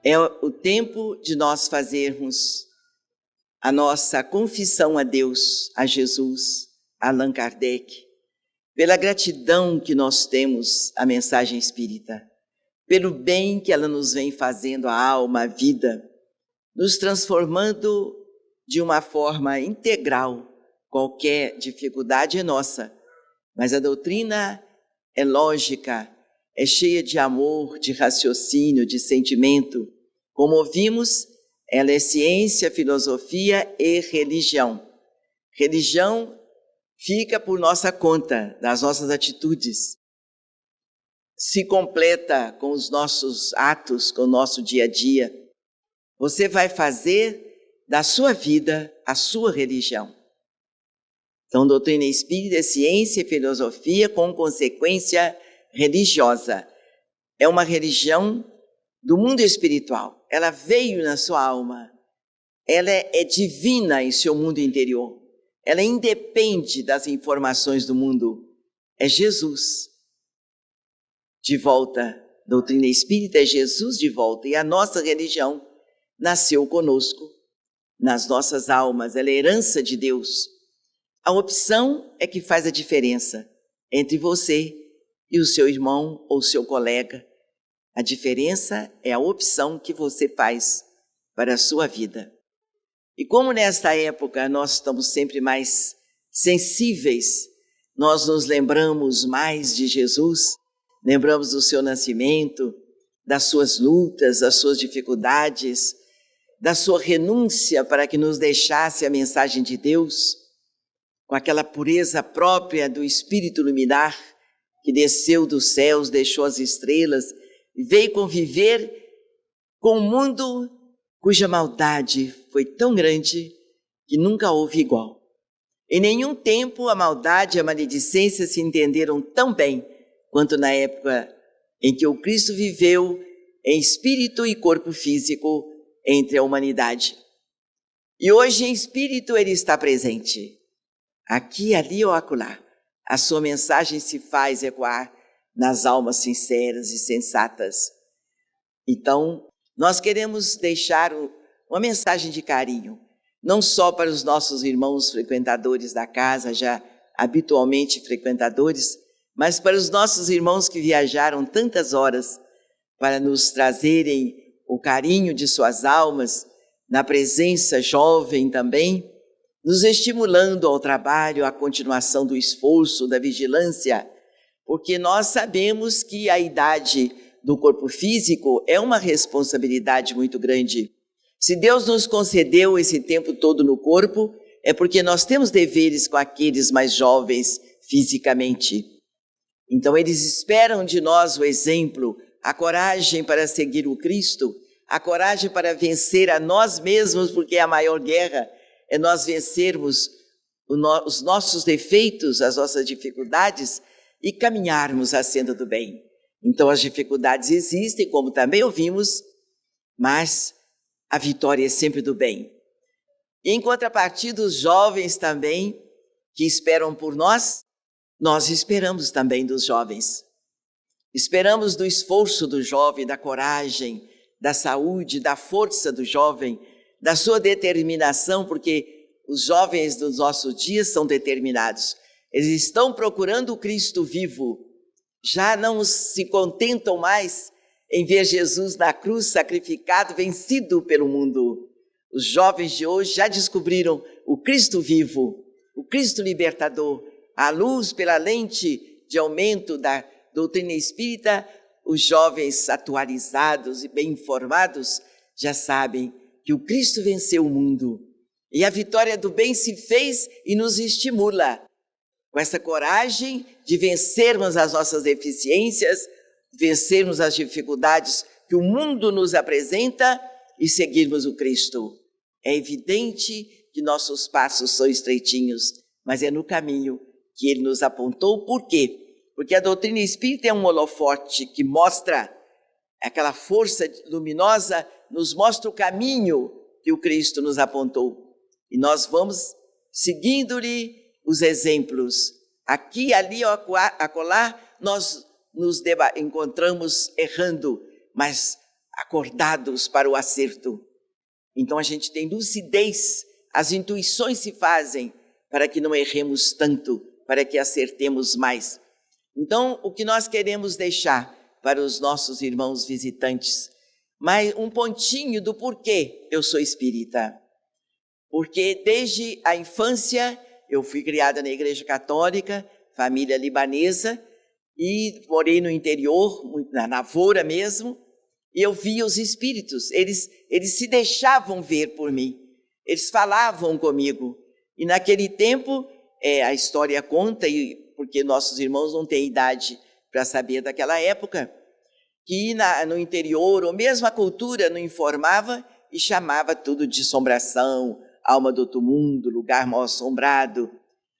É o tempo de nós fazermos a nossa confissão a Deus, a Jesus, a Allan Kardec, pela gratidão que nós temos à mensagem espírita, pelo bem que ela nos vem fazendo à alma, à vida, nos transformando de uma forma integral. Qualquer dificuldade é nossa, mas a doutrina é lógica, é cheia de amor, de raciocínio, de sentimento. Como ouvimos, ela é ciência, filosofia e religião. Religião fica por nossa conta, das nossas atitudes. Se completa com os nossos atos, com o nosso dia a dia. Você vai fazer da sua vida a sua religião. Então, doutrina espírita é ciência e filosofia com consequência religiosa. É uma religião do mundo espiritual. Ela veio na sua alma. Ela é divina em seu mundo interior. Ela independe das informações do mundo. É Jesus de volta. Doutrina espírita é Jesus de volta. E a nossa religião nasceu conosco, nas nossas almas. Ela é herança de Deus. A opção é que faz a diferença entre você e o seu irmão ou seu colega. A diferença é a opção que você faz para a sua vida. E como nesta época nós estamos sempre mais sensíveis, nós nos lembramos mais de Jesus, lembramos do seu nascimento, das suas lutas, das suas dificuldades, da sua renúncia para que nos deixasse a mensagem de Deus, com aquela pureza própria do Espírito luminar que desceu dos céus, deixou as estrelas e veio conviver com um mundo cuja maldade foi tão grande que nunca houve igual. Em nenhum tempo a maldade e a maledicência se entenderam tão bem quanto na época em que o Cristo viveu em espírito e corpo físico entre a humanidade. E hoje em espírito ele está presente. Aqui, ali ou acolá, a sua mensagem se faz ecoar nas almas sinceras e sensatas. Então, nós queremos deixar uma mensagem de carinho, não só para os nossos irmãos frequentadores da casa, já habitualmente frequentadores, mas para os nossos irmãos que viajaram tantas horas para nos trazerem o carinho de suas almas, na presença jovem também, nos estimulando ao trabalho, à continuação do esforço, da vigilância, porque nós sabemos que a idade do corpo físico é uma responsabilidade muito grande. Se Deus nos concedeu esse tempo todo no corpo, é porque nós temos deveres com aqueles mais jovens fisicamente. Então eles esperam de nós o exemplo, a coragem para seguir o Cristo, a coragem para vencer a nós mesmos, porque a maior guerra é nós vencermos os nossos defeitos, as nossas dificuldades e caminharmos à senda do bem. Então as dificuldades existem, como também ouvimos, mas a vitória é sempre do bem. E em contrapartida, os jovens também, que esperam por nós, nós esperamos também dos jovens. Esperamos do esforço do jovem, da coragem, da saúde, da força do jovem, da sua determinação, porque os jovens dos nossos dias são determinados. Eles estão procurando o Cristo vivo. Já não se contentam mais em ver Jesus na cruz sacrificado, vencido pelo mundo. Os jovens de hoje já descobriram o Cristo vivo, o Cristo libertador. À luz, pela lente de aumento da doutrina espírita, os jovens atualizados e bem informados já sabem que o Cristo venceu o mundo. E a vitória do bem se fez e nos estimula com essa coragem de vencermos as nossas deficiências, vencermos as dificuldades que o mundo nos apresenta e seguirmos o Cristo. É evidente que nossos passos são estreitinhos, mas é no caminho que ele nos apontou. Por quê? Porque a doutrina espírita é um holofote que mostra aquela força luminosa, nos mostra o caminho que o Cristo nos apontou. E nós vamos seguindo-lhe os exemplos. Aqui, ali, acolá, nós nos encontramos errando, mas acordados para o acerto. Então a gente tem lucidez, as intuições se fazem para que não erremos tanto, para que acertemos mais. Então, o que nós queremos deixar para os nossos irmãos visitantes, mas um pontinho do porquê eu sou espírita. Porque desde a infância eu fui criada na Igreja Católica, família libanesa, e morei no interior, na lavoura mesmo, e eu via os espíritos, eles se deixavam ver por mim, eles falavam comigo. E naquele tempo, a história conta, porque nossos irmãos não têm idade para saber daquela época, que no interior, ou mesmo a cultura não informava e chamava tudo de assombração, alma do outro mundo, lugar mal assombrado,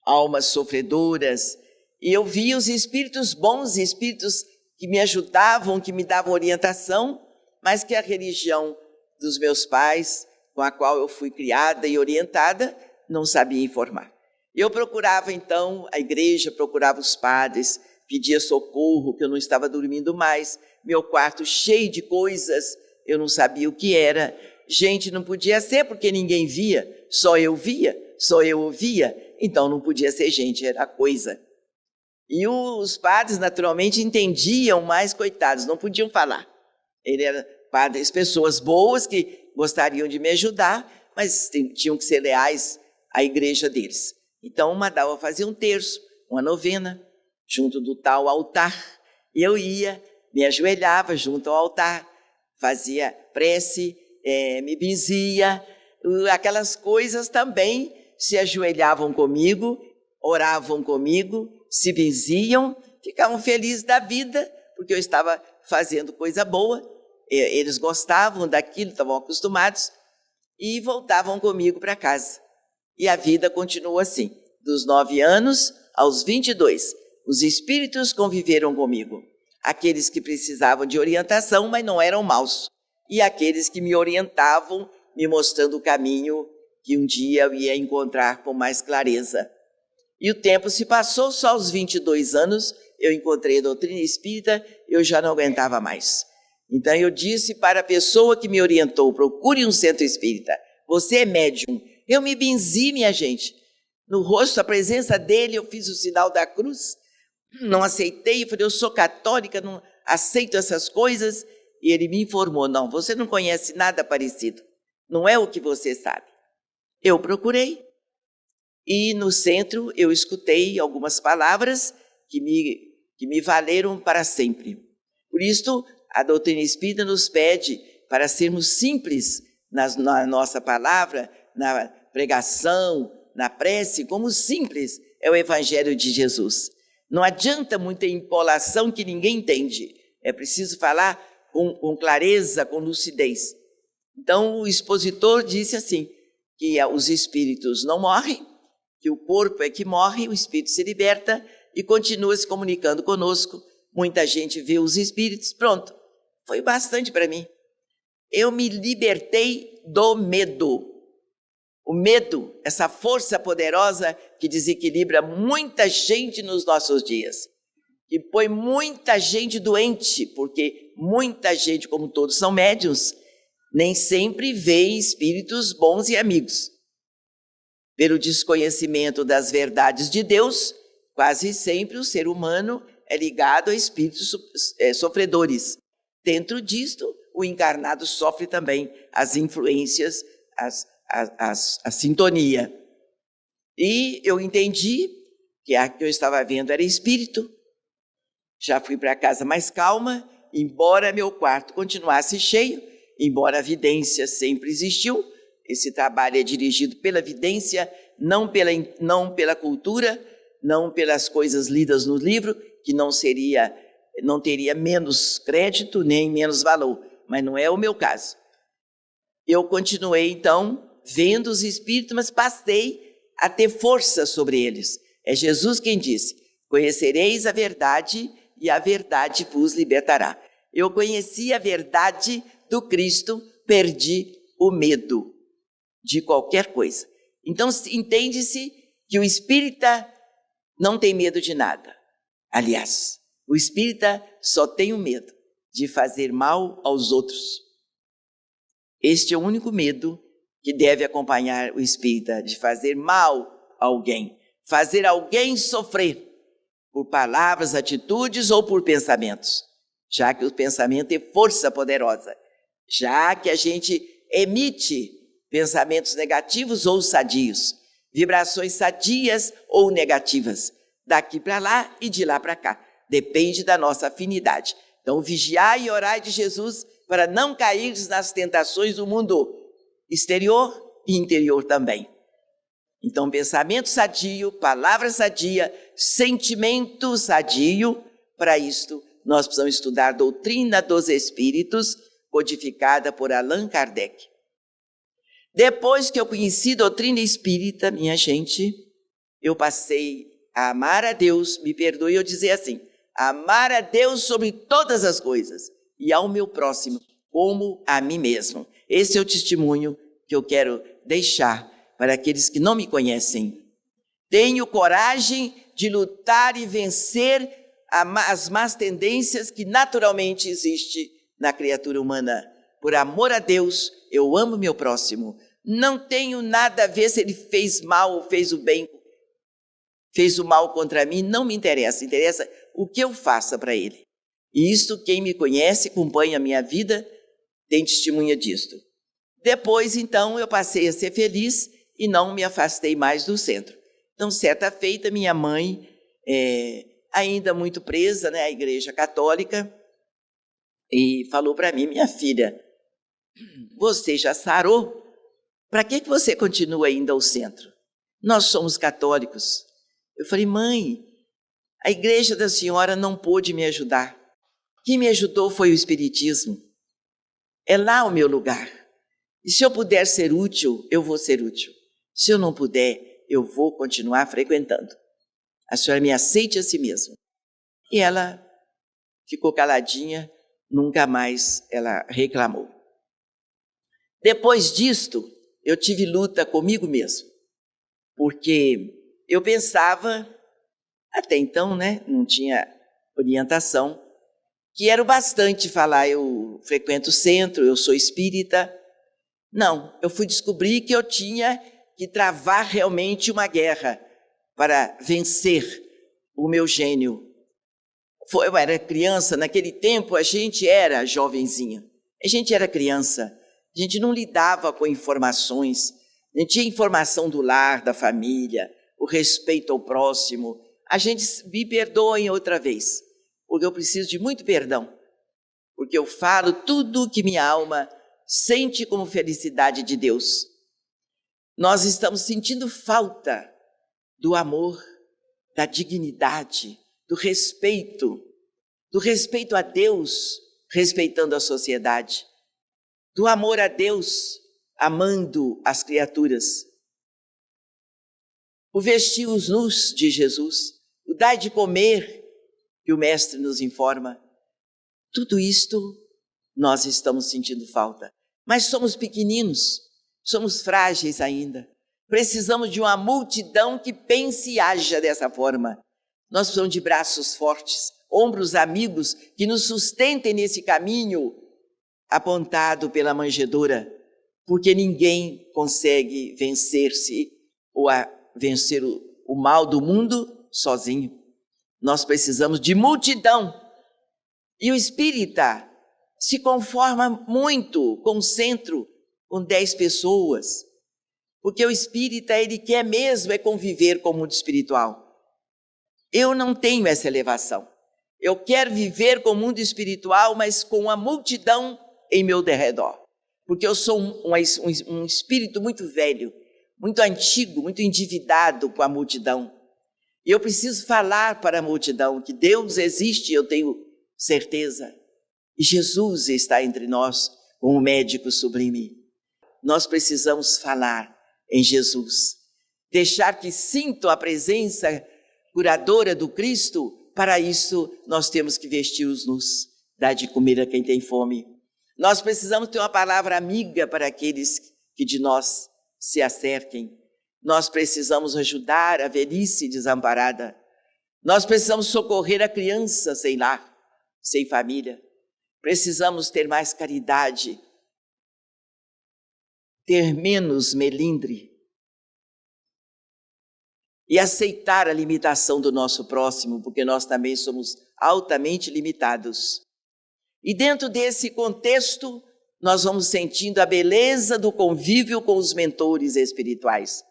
almas sofredoras. E eu via os espíritos bons, espíritos que me ajudavam, que me davam orientação, mas que a religião dos meus pais, com a qual eu fui criada e orientada, não sabia informar. Eu procurava então a igreja, procurava os padres, pedia socorro, que eu não estava dormindo mais, meu quarto cheio de coisas, eu não sabia o que era. Gente, não podia ser porque ninguém via, só eu via, só eu ouvia, então não podia ser gente, era coisa. E os padres naturalmente entendiam, mas coitados, não podiam falar. Ele era padres, pessoas boas que gostariam de me ajudar, mas tinham que ser leais à igreja deles. Então mandava fazer um terço, uma novena, junto do tal altar. E eu ia, me ajoelhava junto ao altar, fazia prece, me benzia, aquelas coisas também se ajoelhavam comigo, oravam comigo, se benziam, ficavam felizes da vida, porque eu estava fazendo coisa boa, eles gostavam daquilo, estavam acostumados, e voltavam comigo para casa. E a vida continuou assim, dos 9 anos aos 22, os espíritos conviveram comigo, aqueles que precisavam de orientação, mas não eram maus, e aqueles que me orientavam, me mostrando o caminho que um dia eu ia encontrar com mais clareza. E o tempo se passou, só aos 22 anos eu encontrei a doutrina espírita, eu já não aguentava mais. Então eu disse para a pessoa que me orientou, procure um centro espírita, você é médium. Eu me benzi, minha gente, no rosto, a presença dele, eu fiz o sinal da cruz, não aceitei, eu falei, eu sou católica, não aceito essas coisas, e ele me informou, não, você não conhece nada parecido, não é o que você sabe. Eu procurei, e no centro eu escutei algumas palavras que me valeram para sempre. Por isso, a doutrina espírita nos pede para sermos simples na nossa palavra, na pregação, na prece, como simples é o Evangelho de Jesus. Não adianta muita empolação que ninguém entende. É preciso falar com clareza, com lucidez. Então, o expositor disse assim, que os espíritos não morrem, que o corpo é que morre, o espírito se liberta e continua se comunicando conosco. Muita gente vê os espíritos, pronto. Foi bastante para mim. Eu me libertei do medo. O medo, essa força poderosa que desequilibra muita gente nos nossos dias, que põe muita gente doente, porque muita gente, como todos são médiuns, nem sempre vê espíritos bons e amigos. Pelo desconhecimento das verdades de Deus, quase sempre o ser humano é ligado a espíritos sofredores. Dentro disto, o encarnado sofre também as influências, a sintonia. E eu entendi que a que eu estava vendo era espírito. Já fui para casa mais calma, embora meu quarto continuasse cheio, embora a vidência sempre existiu. Esse trabalho é dirigido pela vidência, não pela cultura, não pelas coisas lidas no livro, que não teria menos crédito nem menos valor, mas não é o meu caso. Eu continuei, então, vendo os espíritos, mas passei a ter força sobre eles. É Jesus quem disse, conhecereis a verdade e a verdade vos libertará. Eu conheci a verdade do Cristo, perdi o medo de qualquer coisa. Então, entende-se que o espírita não tem medo de nada. Aliás, o espírita só tem o medo de fazer mal aos outros. Este é o único medo que deve acompanhar o espírita, de fazer mal a alguém, fazer alguém sofrer por palavras, atitudes ou por pensamentos, já que o pensamento é força poderosa, já que a gente emite pensamentos negativos ou sadios, vibrações sadias ou negativas, daqui para lá e de lá para cá, depende da nossa afinidade. Então, vigiai e orai de Jesus para não cair nas tentações do mundo exterior e interior também. Então, pensamento sadio, palavra sadia, sentimento sadio. Para isto, nós precisamos estudar a doutrina dos espíritos, codificada por Allan Kardec. Depois que eu conheci a doutrina espírita, minha gente, eu passei a amar a Deus, me perdoe eu dizer assim, amar a Deus sobre todas as coisas e ao meu próximo como a mim mesmo. Esse é o testemunho que eu quero deixar para aqueles que não me conhecem. Tenho coragem de lutar e vencer as más tendências que naturalmente existem na criatura humana. Por amor a Deus, eu amo meu próximo. Não tenho nada a ver se ele fez mal ou fez o bem, fez o mal contra mim, não me interessa. Interessa o que eu faça para ele. E isto, quem me conhece, acompanha a minha vida, tem testemunha disto. Depois, então, eu passei a ser feliz e não me afastei mais do centro. Então, certa feita, minha mãe, ainda muito presa, né, à Igreja Católica, e falou para mim, minha filha, você já sarou? Para que você continua ainda ao centro? Nós somos católicos. Eu falei, mãe, a igreja da senhora não pôde me ajudar. Quem me ajudou foi o Espiritismo. É lá o meu lugar. E se eu puder ser útil, eu vou ser útil. Se eu não puder, eu vou continuar frequentando. A senhora me aceite a si mesma. E ela ficou caladinha, nunca mais ela reclamou. Depois disto, eu tive luta comigo mesmo, porque eu pensava, até então, né, não tinha orientação, que era o bastante falar, eu frequento o centro, eu sou espírita. Não, eu fui descobrir que eu tinha que travar realmente uma guerra para vencer o meu gênio. Eu era criança, naquele tempo a gente era jovenzinha, a gente era criança, a gente não lidava com informações, não tinha informação do lar, da família, o respeito ao próximo. A gente, me perdoem outra vez, porque eu preciso de muito perdão, porque eu falo tudo que minha alma sente como felicidade de Deus. Nós estamos sentindo falta do amor, da dignidade, do respeito a Deus, respeitando a sociedade, do amor a Deus, amando as criaturas. O vestir os nus de Jesus, o dar de comer, que o Mestre nos informa, tudo isto nós estamos sentindo falta. Mas somos pequeninos, somos frágeis ainda. Precisamos de uma multidão que pense e haja dessa forma. Nós precisamos de braços fortes, ombros amigos que nos sustentem nesse caminho apontado pela manjedoura, porque ninguém consegue vencer-se ou vencer o mal do mundo sozinho. Nós precisamos de multidão. E o espírita se conforma muito com o centro, com 10 pessoas, porque o espírita, ele quer mesmo conviver com o mundo espiritual. Eu não tenho essa elevação. Eu quero viver com o mundo espiritual, mas com a multidão em meu derredor, porque eu sou um espírito muito velho, muito antigo, muito endividado com a multidão. E eu preciso falar para a multidão que Deus existe, eu tenho certeza. E Jesus está entre nós como médico sublime. Nós precisamos falar em Jesus, deixar que sintam a presença curadora do Cristo. Para isso, nós temos que vestir os nus, dar de comer a quem tem fome. Nós precisamos ter uma palavra amiga para aqueles que de nós se acerquem. Nós precisamos ajudar a velhice desamparada. Nós precisamos socorrer a criança sem lar, sem família. Precisamos ter mais caridade ter menos melindre e aceitar a limitação do nosso próximo, porque nós também somos altamente limitados. E dentro desse contexto, nós vamos sentindo a beleza do convívio com os mentores espirituais.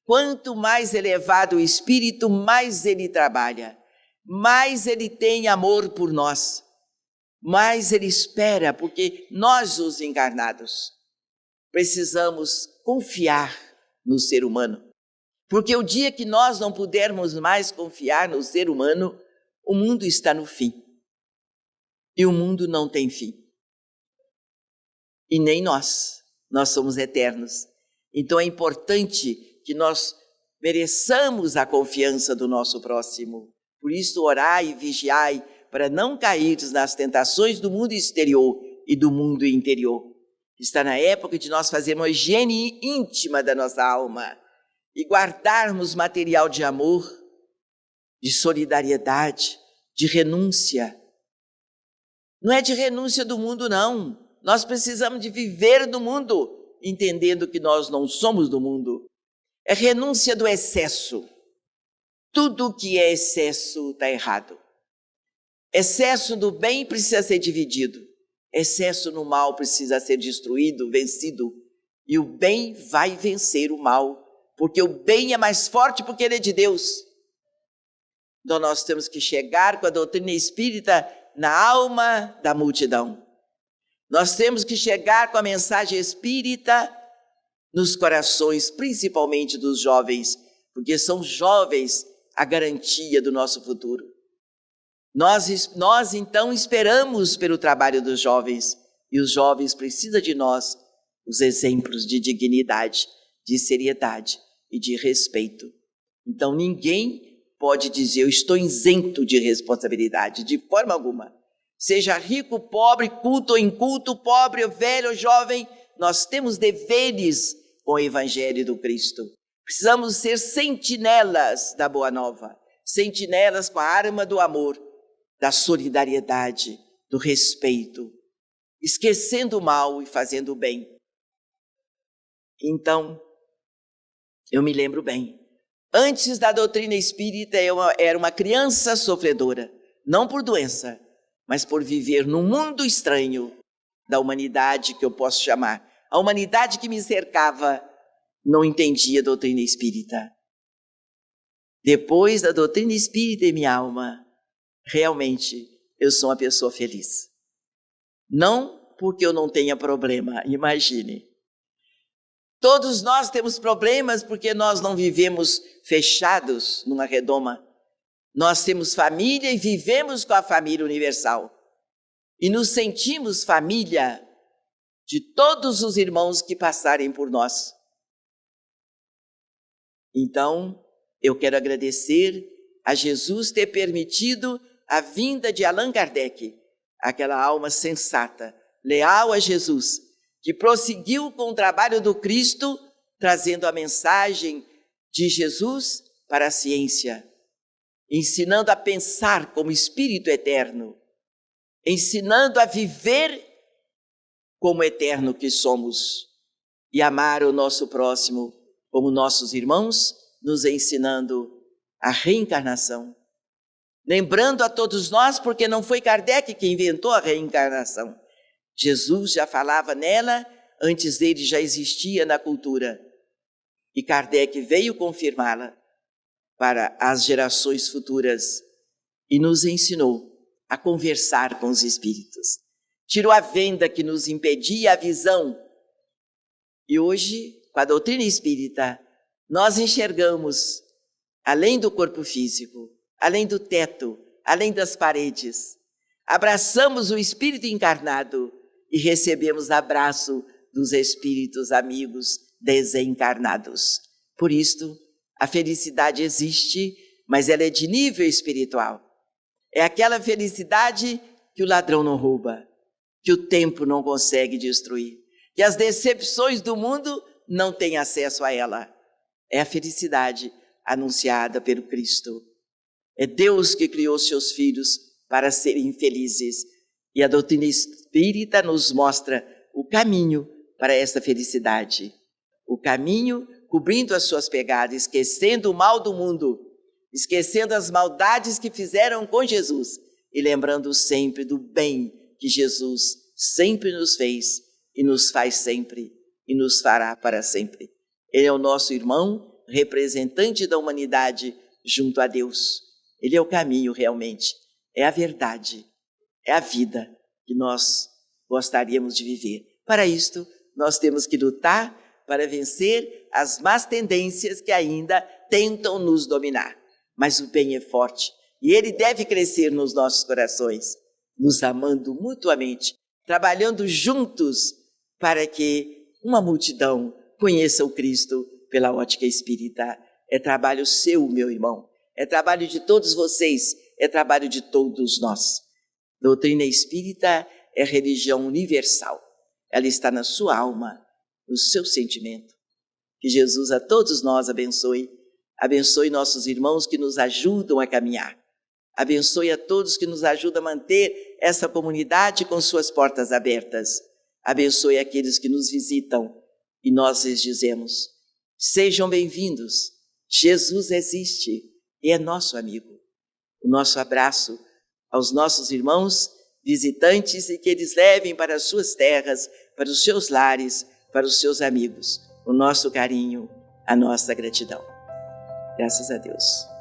Quanto mais elevado o espírito, mais ele trabalha, mais ele tem amor por nós, mais ele espera, porque nós, os encarnados, precisamos confiar no ser humano. Porque o dia que nós não pudermos mais confiar no ser humano, o mundo está no fim. E o mundo não tem fim. E nem nós somos eternos. Então é importante que nós mereçamos a confiança do nosso próximo. Por isso, orai e vigiai, para não cair nas tentações do mundo exterior e do mundo interior. Está na época de nós fazermos uma higiene íntima da nossa alma e guardarmos material de amor, de solidariedade, de renúncia. Não é de renúncia do mundo, não. Nós precisamos de viver no mundo, entendendo que nós não somos do mundo. É renúncia do excesso. Tudo que é excesso está errado. Excesso do bem precisa ser dividido. Excesso no mal precisa ser destruído, vencido. E o bem vai vencer o mal, porque o bem é mais forte porque ele é de Deus. Então nós temos que chegar com a doutrina espírita na alma da multidão. Nós temos que chegar com a mensagem espírita nos corações, principalmente dos jovens, porque são jovens a garantia do nosso futuro. Nós então esperamos pelo trabalho dos jovens, e os jovens precisam de nós, os exemplos de dignidade, de seriedade e de respeito. Então ninguém pode dizer, eu estou isento de responsabilidade, de forma alguma. Seja rico, pobre, culto ou inculto, pobre ou velho ou jovem, nós temos deveres com o Evangelho do Cristo. Precisamos ser sentinelas da Boa Nova, sentinelas com a arma do amor, da solidariedade, do respeito, esquecendo o mal e fazendo o bem. Então, eu me lembro bem, antes da doutrina espírita eu era uma criança sofredora, não por doença, mas por viver num mundo estranho da humanidade que eu posso chamar. A humanidade que me cercava não entendia a doutrina espírita. Depois da doutrina espírita em minha alma, realmente eu sou uma pessoa feliz. Não porque eu não tenha problema, imagine. Todos nós temos problemas porque nós não vivemos fechados numa redoma. Nós temos família e vivemos com a família universal. E nos sentimos família de todos os irmãos que passarem por nós. Então, eu quero agradecer a Jesus ter permitido a vinda de Allan Kardec, aquela alma sensata, leal a Jesus, que prosseguiu com o trabalho do Cristo, trazendo a mensagem de Jesus para a ciência, ensinando a pensar como espírito eterno, ensinando a viver como eterno que somos e amar o nosso próximo como nossos irmãos, nos ensinando a reencarnação. Lembrando a todos nós, porque não foi Kardec que inventou a reencarnação. Jesus já falava nela, antes dele já existia na cultura. E Kardec veio confirmá-la para as gerações futuras e nos ensinou a conversar com os espíritos. Tirou a venda que nos impedia a visão. E hoje, com a doutrina espírita, nós enxergamos, além do corpo físico, além do teto, além das paredes. Abraçamos o espírito encarnado e recebemos abraço dos espíritos amigos desencarnados. Por isto, a felicidade existe, mas ela é de nível espiritual. É aquela felicidade que o ladrão não rouba, que o tempo não consegue destruir, que as decepções do mundo não têm acesso a ela. É a felicidade anunciada pelo Cristo. É Deus que criou seus filhos para serem felizes. E a doutrina espírita nos mostra o caminho para essa felicidade. o caminho, cobrindo as suas pegadas, esquecendo o mal do mundo, esquecendo as maldades que fizeram com Jesus e lembrando sempre do bem que Jesus sempre nos fez e nos faz sempre e nos fará para sempre. Ele é o nosso irmão, representante da humanidade junto a Deus. Ele é o caminho realmente, é a verdade, é a vida que nós gostaríamos de viver. Para isto, nós temos que lutar para vencer as más tendências que ainda tentam nos dominar. Mas o bem é forte e ele deve crescer nos nossos corações, nos amando mutuamente, trabalhando juntos para que uma multidão conheça o Cristo pela ótica espírita. É trabalho seu, meu irmão, é trabalho de todos vocês, é trabalho de todos nós. Doutrina espírita é religião universal. Ela está na sua alma, no seu sentimento. Que Jesus a todos nós abençoe. Abençoe nossos irmãos que nos ajudam a caminhar. Abençoe a todos que nos ajudam a manter essa comunidade com suas portas abertas. Abençoe aqueles que nos visitam e nós lhes dizemos: sejam bem-vindos. Jesus existe e é nosso amigo. O nosso abraço aos nossos irmãos visitantes e que eles levem para as suas terras, para os seus lares, para os seus amigos, o nosso carinho, a nossa gratidão. Graças a Deus.